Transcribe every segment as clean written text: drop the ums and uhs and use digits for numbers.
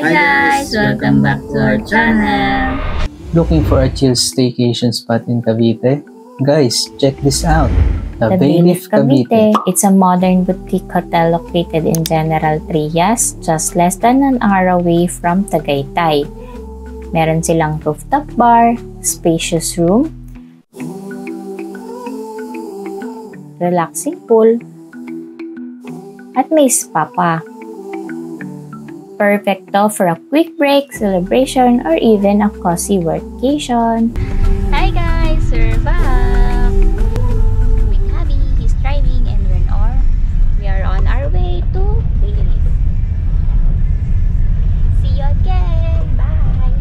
Hi guys! Welcome back to our channel! Looking for a chill staycation spot in Cavite? Guys, check this out! The Bayleaf Cavite. It's a modern boutique hotel located in General Trias, just less than an hour away from Tagaytay. Meron silang rooftop bar, spacious room, relaxing pool, at may spa pa. Perfect to for a quick break, celebration, or even a cozy workation. Hi guys! We're back! With Abby, he's driving, and we are on our way to Bayleaf. See you again! Bye!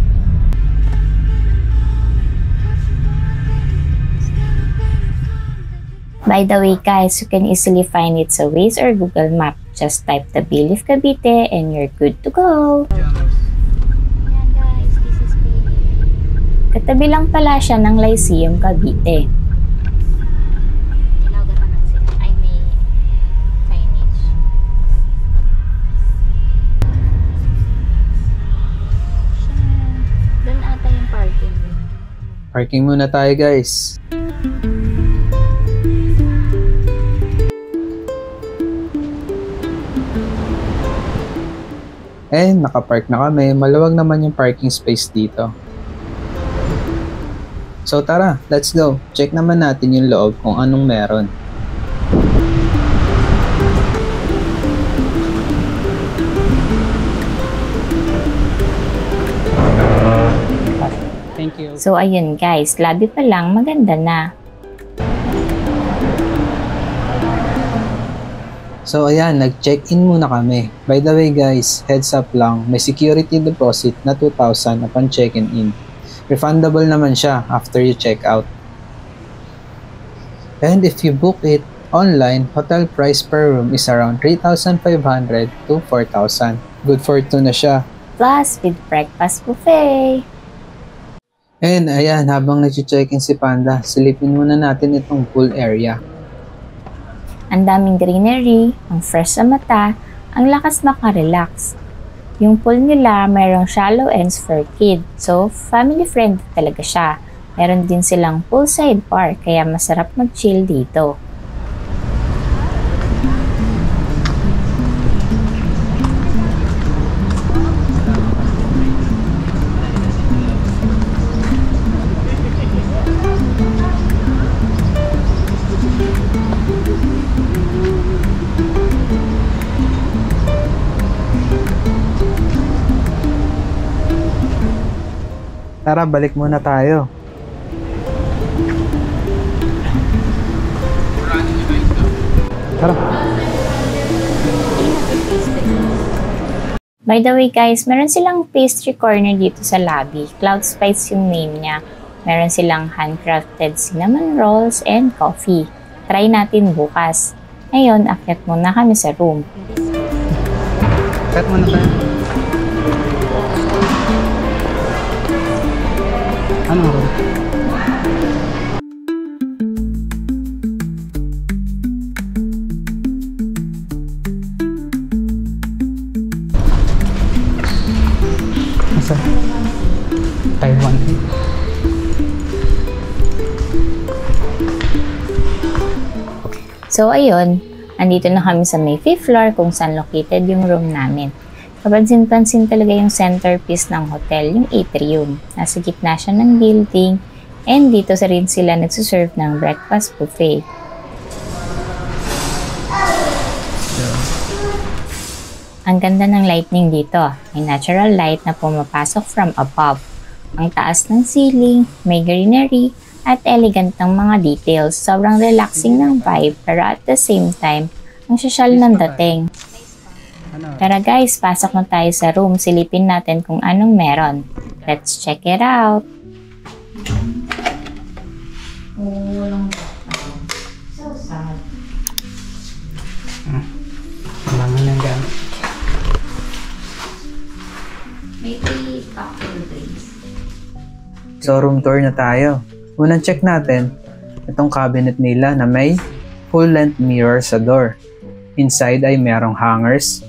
By the way guys, you can easily find it sa Waze or Google Map. Just type the Bayleaf Cavite and you're good to go. Ayan guys, this is Bayleaf. Katabi lang pala siya ng Lyceum Cavite. Ay, may signage. Doon ata yung parking. Parking muna tayo guys. Nakapark na kami. Maluwag naman yung parking space dito. So tara, let's go. Check naman natin yung loob kung anong meron. Thank you. So ayun guys, lobby pa lang, maganda na. So ayan, nag-check-in muna kami. By the way guys, heads up lang, may security deposit na 2,000 upon check-in. Refundable naman siya after you check out. And if you book it online, hotel price per room is around 3,500 to 4,000. Good for 2 na siya. Plus with breakfast buffet. And ayan, habang nag-check-in si Panda, silipin muna natin itong pool area. Ang daming greenery, ang fresh sa mata, ang lakas makarelax. Yung pool nila mayroong shallow ends for kids, so family friendly talaga siya. Meron din silang poolside bar, kaya masarap mag-chill dito. Tara, balik muna tayo. Tara. By the way guys, meron silang pastry corner dito sa lobby. Cloud Spice yung name niya. Meron silang handcrafted cinnamon rolls and coffee. Try natin bukas. Ngayon, akyat muna kami sa room. Akyat muna tayo. Ano ako? Asa? Taiwan. So ayun, andito na kami sa may 5th floor kung saan located yung room namin. Kapansin-pansin talaga yung centerpiece ng hotel, yung atrium. Nasa gitna siya ng building and dito sa rin sila nagsuserve ng breakfast buffet. Ang ganda ng lighting dito. May natural light na pumapasok from above. Ang taas ng ceiling, may greenery, at elegant ng mga details. Sobrang relaxing ng vibe pero at the same time, ang sosyal ng dating. Tara guys, pasok na tayo sa room. Silipin natin kung anong meron. Let's check it out. So sad. Kailangan ng gamit. May 3 cocktail drinks. So room tour na tayo. Unang check natin, itong cabinet nila na may full-length mirror sa door. Inside ay merong hangers,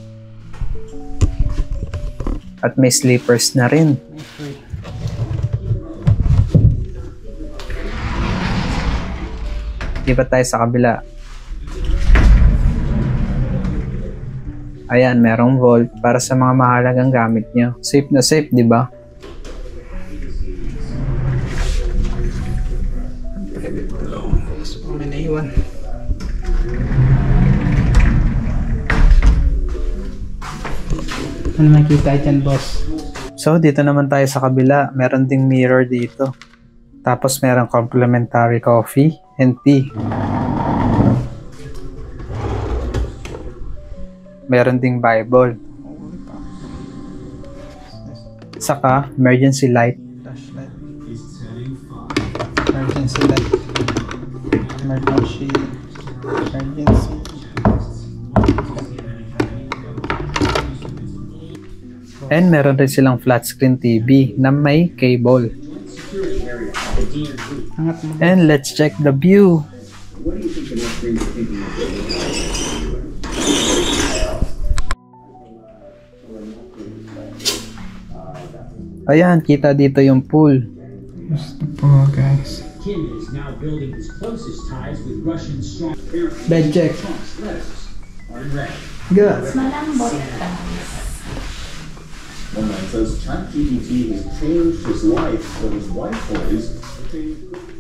At may sleepers na rin. Lipat tayo sa kabila. Ayan, merong vault para sa mga mahalagang gamit nyo. Safe na safe, di ba? May naiwan. Ano makikita dyan, boss? So, dito naman tayo sa kabila. Meron ding mirror dito. Tapos merong complimentary coffee and tea. Meron ding Bible. Saka, emergency light. Flashlight. Emergency light. Emergency. Emergency. And meron rin silang flat screen TV na may cable. Angat mo. And let's check the view. Ayan, kita dito yung pool. Gusto po, guys. Kim is now building his closest ties with Russian strong Bed check. are in red. Good. Malambot. One man says ChatGPT has changed his life, but his wife worries.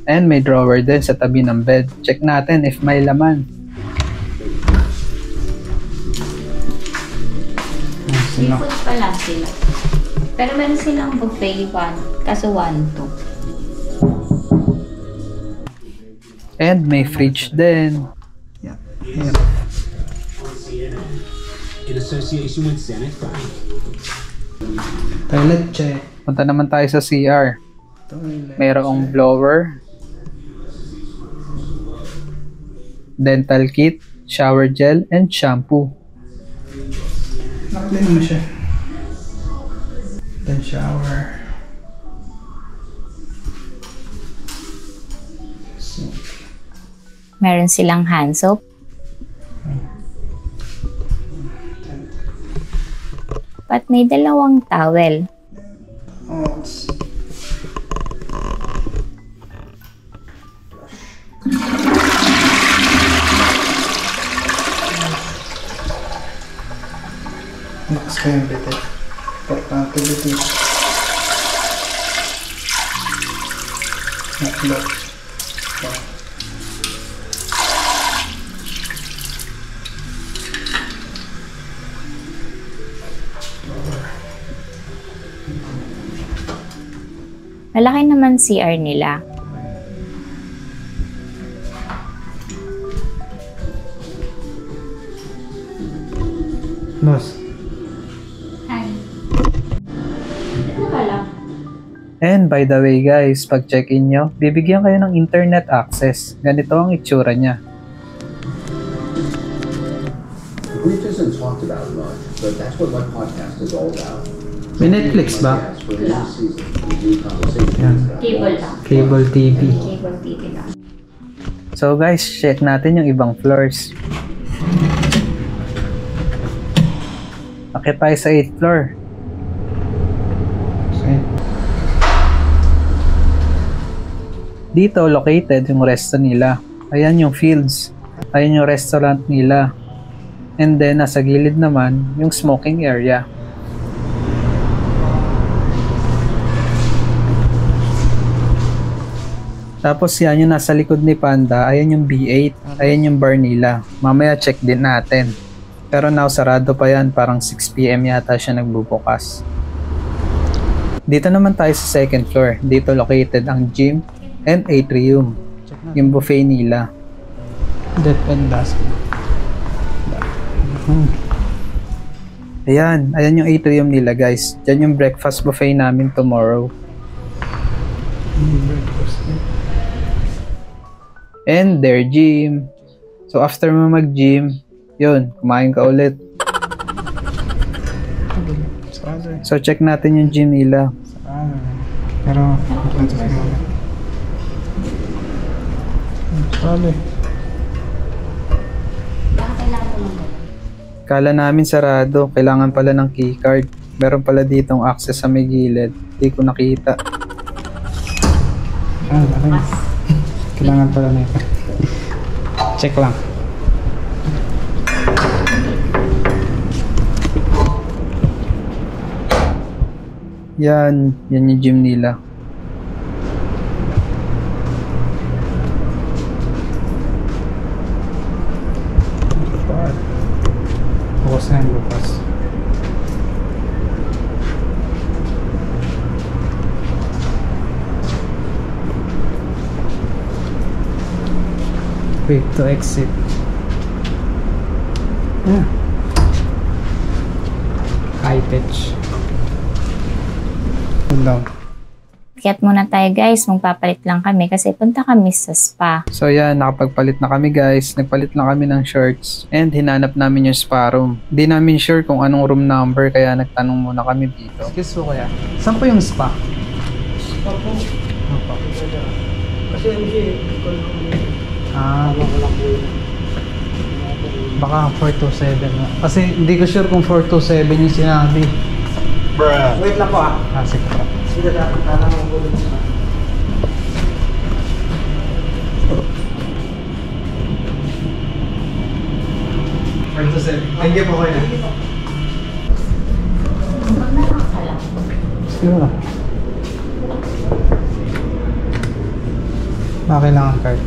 And may drawer din sa tabi ng bed. Check natin if may laman. Seafood pala sila. Pero meron silang buffet 1. Kaso 1-2. And may fridge din. Yeah. Yeah. On CNN in association with Senate Bank. Toilet check. Punta naman tayo sa CR. Toilet. Mayroong blower, dental kit, shower gel, and shampoo. Naklin mo siya. Then shower. So, Meron silang hand soap. At may dalawang towel. oh, Next ko yung bitin. Importante bitin. Naklot. Malaki naman CR nila. Boss. Hi. Ito pala. And by the way guys, pag check-in nyo, bibigyan kayo ng internet access. Ganito ang itsura niya. Brief isn't talked about much, but that's what my podcast is all about. May Netflix ba? Yes, for this season, we do conversations Yeah. about Cable lang. Cable TV. Cable TV lang. So guys, check natin yung ibang floors. Akit tayo sa 8th floor. Okay. Dito located yung resto nila. Ayan yung fields. Ayan yung restaurant nila. And then nasa gilid naman yung smoking area. Tapos yan yung nasa likod ni Panda, ayan yung B8, ayan yung bar nila. Mamaya check din natin. Pero now sarado pa yan, parang 6 PM yata siya nagbubukas. Dito naman tayo sa 2nd floor. Dito located ang gym and atrium. Yung buffet nila. Death and Dusk. Ayan, ayan yung atrium nila guys. Diyan yung breakfast buffet namin tomorrow. And their gym. So after mo mag-gym, yun, kumain ka ulit. Sarado. So check natin yung gym nila. Sarado. Pero, ito siguro. Sarado. Baka kailangan mo lang. Kala namin sarado, kailangan pala ng keycard. Meron pala ditong access sa may gilid. Hindi ko nakita. Kailangan pala na ito. Check lang. Yan yung gym nila. Bukas na yung bukas. Wait to exit. Yeah. High pitch. Hold down. Kiyat muna tayo guys, magpapalit lang kami kasi punta kami sa spa. So yan, nakapagpalit na kami guys. Nagpalit na kami ng shirts. And hinanap namin yung spa room. Di namin sure kung anong room number kaya nagtanong muna kami dito. Excuse po kuya. Saan po yung spa? Spa po. Opo. Kasi Wala po yun. Baka 427 na. Kasi hindi ko sure kung 427 yung sinabi. wait lang po Sige po. Sige dapat tanong mo ulit sa Thank you po kuya. Sige mo. Kailangan card.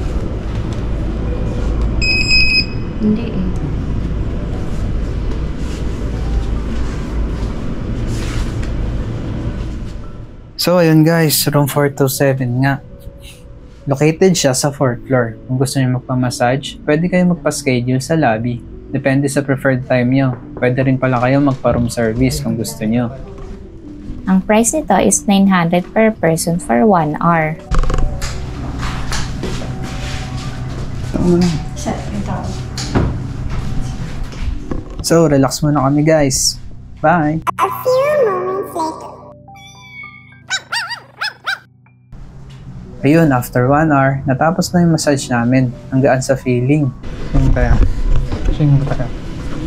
Hindi eh. So ayun guys, room 427 nga. Located siya sa 4th floor. Kung gusto niyo magpa-massage, pwede kayo magpa-schedule sa lobby. Depende sa preferred time niyo. Pwede rin pala kayo magpa-room service kung gusto niyo. Ang price nito is 900 per person for 1 hour. So, relax muna kami guys. Bye! Ayun, after 1 hour, natapos na yung massage namin. Ang gaan sa feeling. Sing tayo. Sing tayo.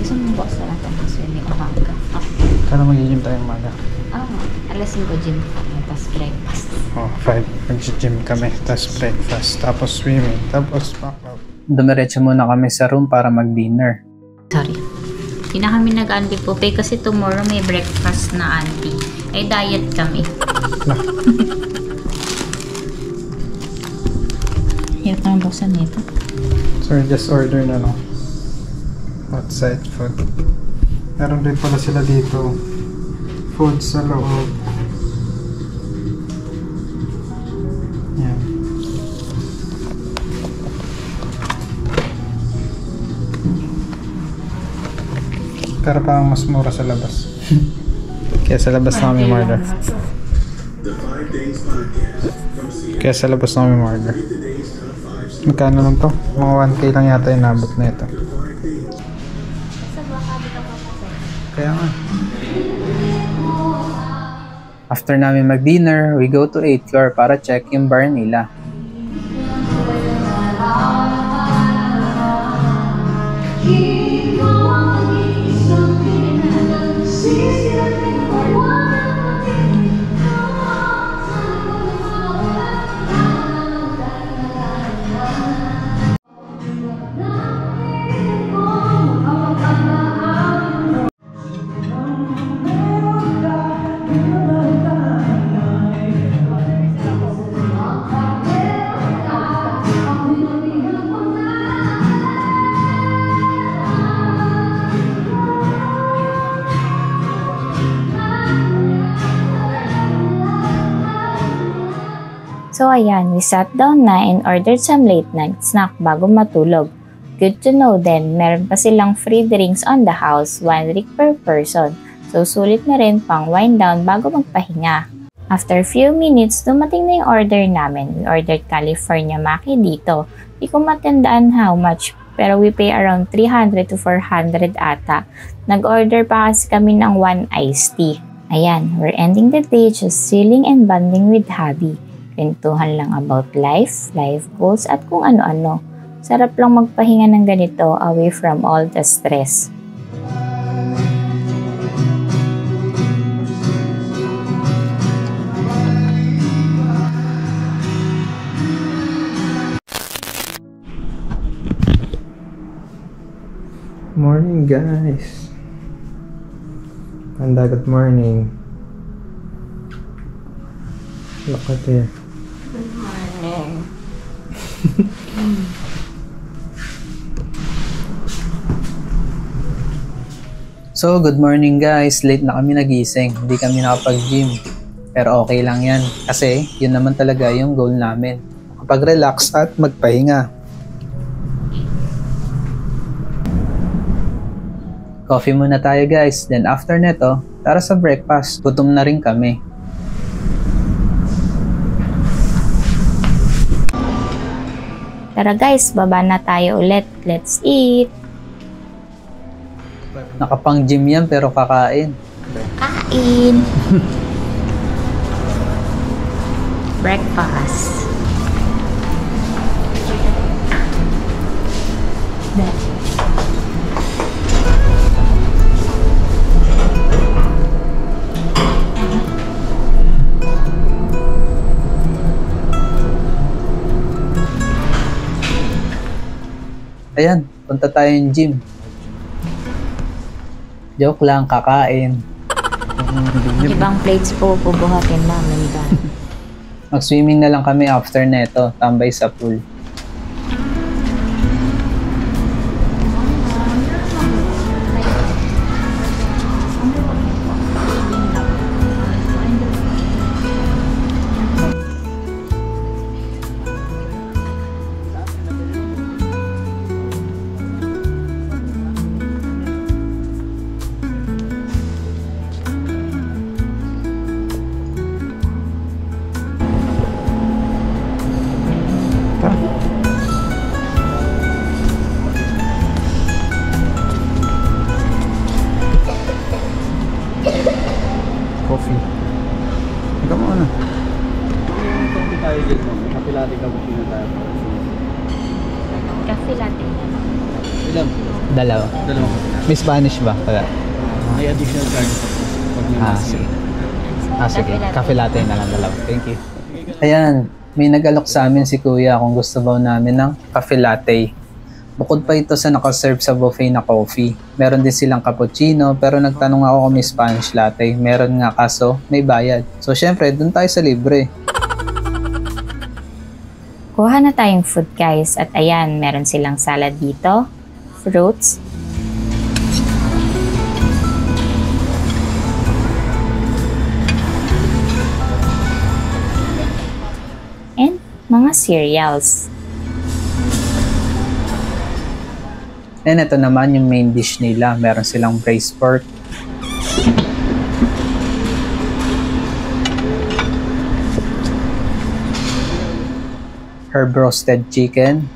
Gusto mo boss na natin kasi may umaga. Kala mag-gym tayo umaga. Alas 5 gym kami, tapos breakfast. 5. Mag-gym kami. Tapos breakfast. Tapos swimming. Tapos workout. Dumiretso muna kami sa room para mag-dinner. Sorry. Hindi na kami nag-auntie buffet kasi tomorrow may breakfast na auntie. Ay diet kami. Hirap naman buksan nito. So just order na lang. Outside food. Meron din pala sila dito. Food sa loob. Yan. Pero parang mas mura sa labas. Kaya sa labas na kami order. Kaya sa labas na kami order. Magkano lang to? Mga 1K lang yata yung nabot na ito. Kaya nga. After namin mag-dinner, we go to 8th floor para check yung bar nila. So ayan, we sat down na and ordered some late night snack bago matulog. Good to know then, meron pa silang free drinks on the house, 1 drink per person. So sulit na rin pang wind down bago magpahinga. After few minutes, dumating na yung order namin. We ordered California Maki dito. Di ko matandaan how much, pero we pay around 300 to 400 ata. Nag-order pa kasi kami ng 1 iced tea. Ayan, we're ending the day just chilling and bonding with hubby. Kwentuhan lang about life goals at kung ano-ano. Sarap lang magpahinga ng ganito away from all the stress. Morning, guys. Panda, good morning. Look at here. So, good morning guys. Late na kami nagising. Hindi kami nakapag-gym. Pero okay lang yan. Kasi, yun naman talaga yung goal namin. Makapag-relax at magpahinga. Coffee muna tayo guys. Then after neto, tara sa breakfast. Gutom na rin kami. Tara guys, baba na tayo ulit. Let's eat! Nakapang-gym yan pero kakain. Kain! Breakfast. Ayan, punta tayong gym. Joke lang, kakain. Ibang plates po bubuhatin namin ba? Mag-swimming na lang kami after neto, tambay sa pool. Coffee. Ikaw mo ano? Coffee tayo dito. Coffee latte, cappuccino tayo. Cafe latte. Ilan? Dalawa. Dalawang May Spanish ba? Wala. may additional charges pag may Sige. Sige. Cafe latte. Cafe latte na lang dalawa. Thank you. Ayan, may nag-alok sa amin si Kuya kung gusto ba namin ng cafe latte. Bukod pa ito sa nakaserve sa buffet na coffee. Meron din silang cappuccino pero nagtanong ako kung may Spanish latte. Meron nga kaso may bayad. So syempre, dun tayo sa libre. Kuha na tayong food guys at ayan, meron silang salad dito, fruits, and mga cereals. And ito naman yung main dish nila. Meron silang braised pork, herb roasted chicken,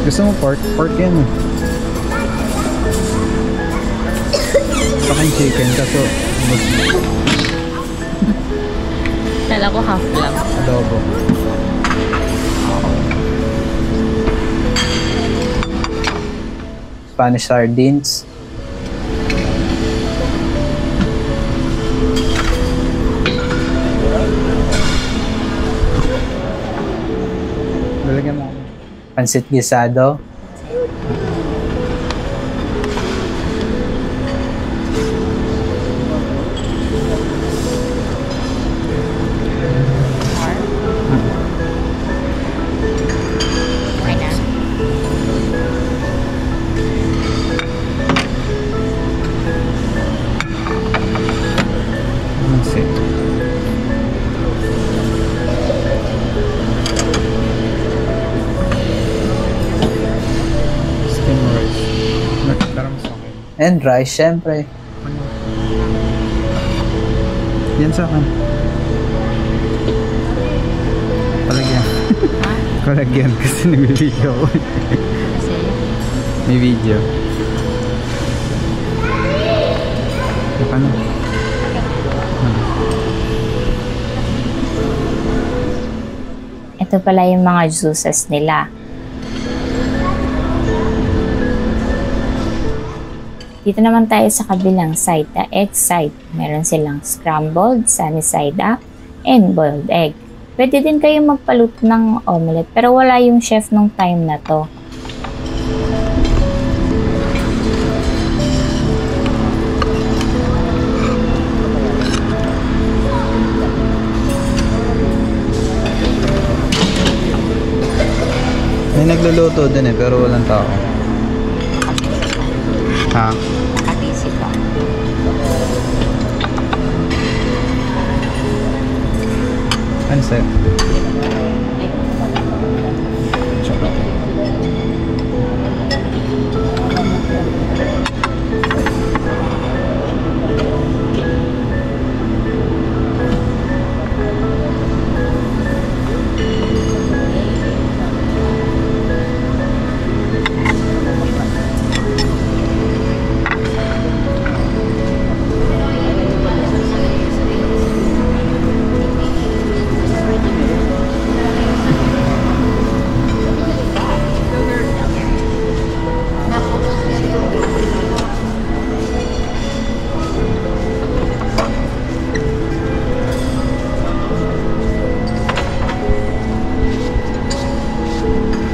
Gusto mo pork? Pork yan eh. Saka yung chicken kaso Kala ko half lang. adobo. Spanish sardines, Lalagyan mo. pansit gisado, Okay na. Pansit. Steam rice. Tara mo sa akin. and rice syempre. Yan sa akin. Palagyan. Palagyan kasi nag-video ako. Kasi May video. Ano? Ito pala yung mga juices nila. Dito naman tayo sa kabilang side, the egg side. Meron silang scrambled, sunny side up, and boiled egg. Pwede din kayo magpaluto ng omelette pero wala yung chef nung time na to. May nagluluto din pero walang tao. Ha? Nakabisi ko. Ano sa'yo?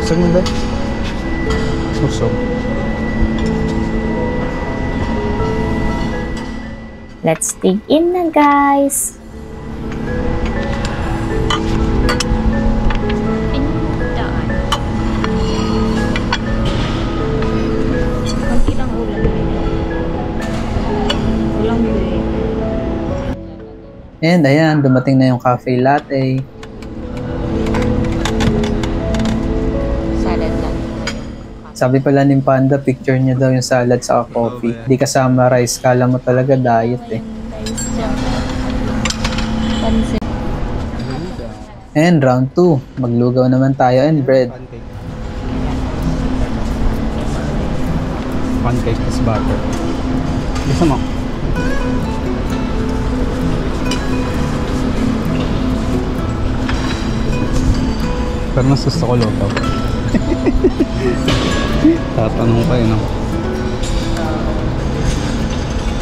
Saan mo ba? Usog. Let's dig in na, guys! And ayan, dumating na yung cafe latte. Salad lang. Sabi pala ni Panda, picture niya daw yung salad sa coffee. Di kasama rice, kala mo talaga diet eh. And round 2, maglugaw naman tayo and bread. Pancake plus butter. Gusto mo? Pero mas gusto ko luto. Tatanong pa yun, no?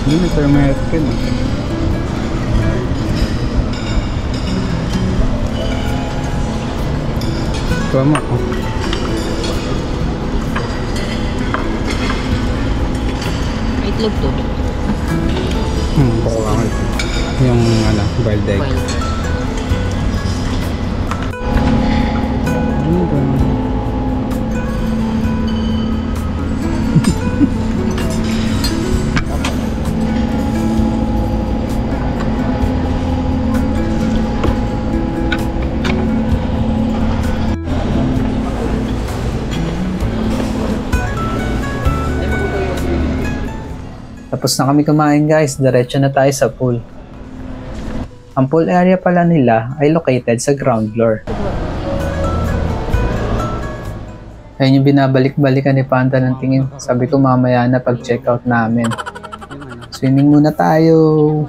Hindi, may turmeric ka, no? Kuha mo, oh. May itlog to. Kuha mo. Yung, boiled egg. Tapos na kami kumain guys, diretso na tayo sa pool. Ang pool area pala nila ay located sa ground floor. Ayun yung binabalik-balikan ni Panda ng tingin. Sabi ko mamaya na pag check out namin. Swimming muna tayo.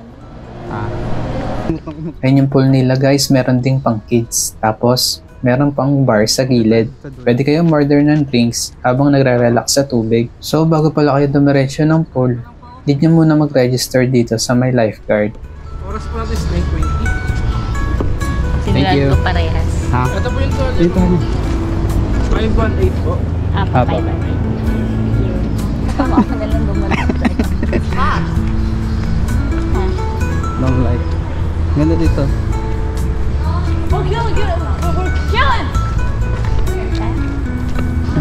Ayun yung pool nila guys, meron ding pang kids. Tapos meron pang bar sa gilid. Pwede kayong order ng drinks habang nagre-relax sa tubig. So bago pala kayo dumiretso ng pool, need nyo muna mag-register dito sa my lifeguard. Oras po natin is 9:20. Thank you. Sinulat ko parehas. Ha? Ito po yung toilet. Dito mo. 518 po. Apa, Apa. bye. Tama ka na lang gumalang. Long light. Ganda dito.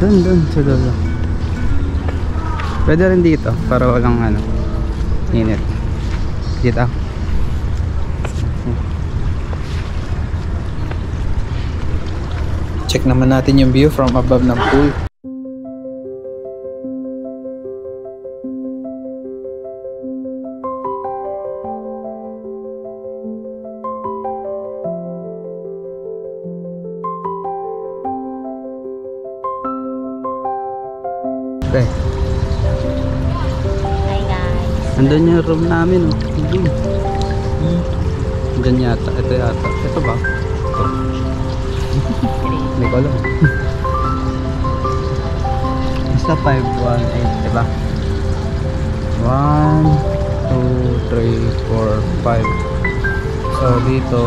Doon, sa dulo. Pwede rin dito, para walang init. Dito. Check naman natin yung view from above ng pool. Okay. Hi guys. Andun yung room namin. Diyan yata. Ito yata. Ito ba? Ito. Hindi ko alam. Basta 518, diba? 1, 2, 3, 4, 5. So dito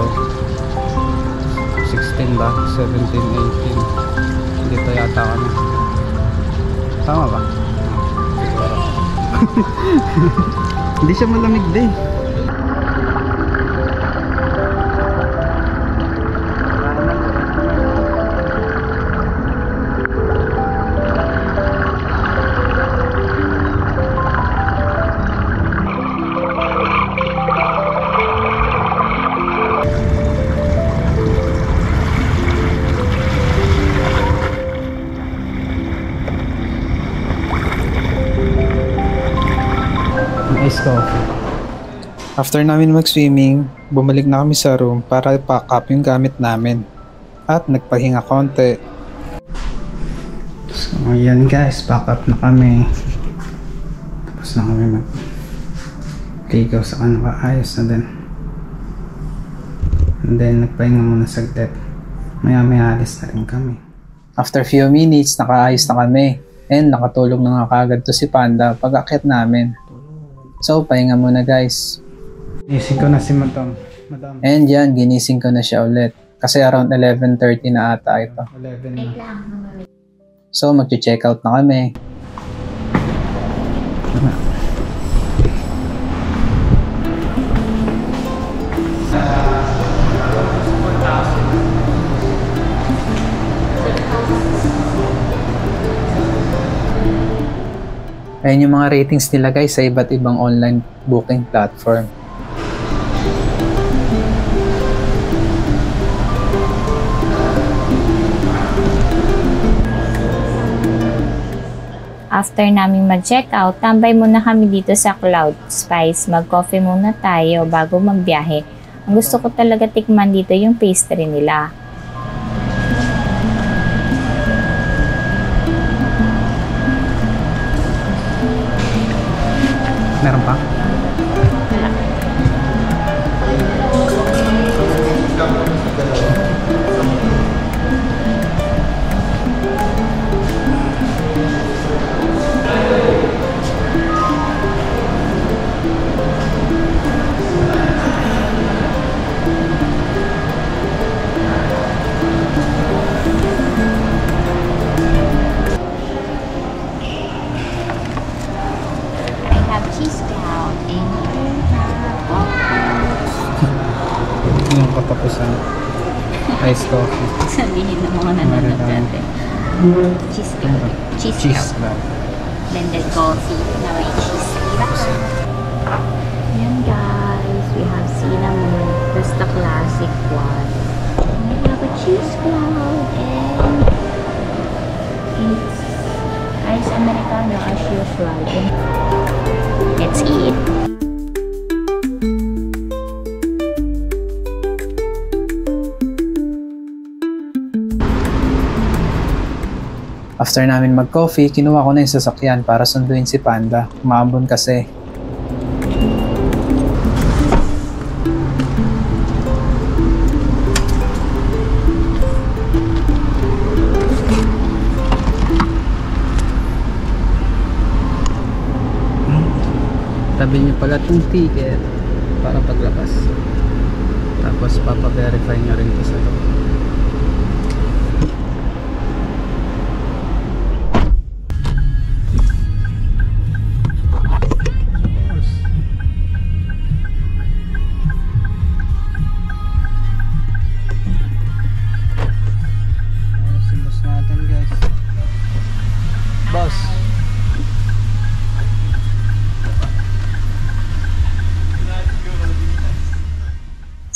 16 ba? 17, 18. Dito yata kami. Tama ba? Siguro. Hindi siya malamig din. Ice coffee. After namin mag-swimming, bumalik na kami sa room para pack up yung gamit namin. At nagpahinga konti. So ayan guys, pack up na kami. Tapos na kami mag-ligaw sa kanwa. Ayos na din. And then nagpahinga muna saglit. Maya alis na rin kami. After few minutes, nakaayos na kami. And nakatulog na nga kagad to si Panda pag-akyat namin. So, pahinga muna guys. Ginising ko na si Madam. And yan, ginising ko na siya ulit. Kasi around 11:30 na ata ito. 11 na. So, mag-check out na kami. Ayan yung mga ratings nila guys sa iba't ibang online booking platform. After namin mag-check out, tambay muna kami dito sa Cloud Spice. Mag-coffee muna tayo bago magbiyahe. Ang gusto ko talaga tikman dito yung pastry nila. Meron pa? Yung katapusan. Ice coffee. Sabihin ng mga nanonood natin. Cheese cloud. Cheese cloud. Blended coffee na may cheese. Yan guys, we have cinnamon. That's the classic one. We have a cheese cloud and it's ice americano as usual. And let's eat. After namin mag-coffee, kinuha ko na yung sasakyan para sunduin si Panda. Maambon kasi. Tabi niyo pala itong ticket para paglabas. Tapos papaverify niyo rin ito sa loob.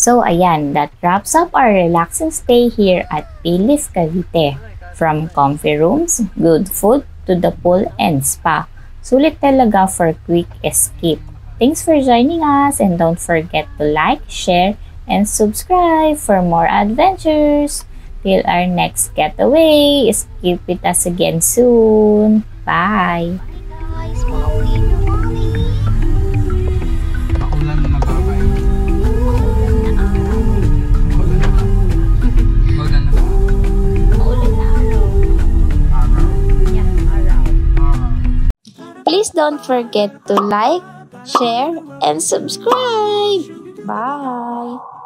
So ayan, that wraps up our relaxing stay here at Pilif, Cavite. From comfy rooms, good food, to the pool and spa. Sulit talaga for quick escape. Thanks for joining us and don't forget to like, share, and subscribe for more adventures. Till our next getaway, escape with us again soon. Bye! Paulan na babay. Paulan na. Please don't forget to like, share, and subscribe. Bye!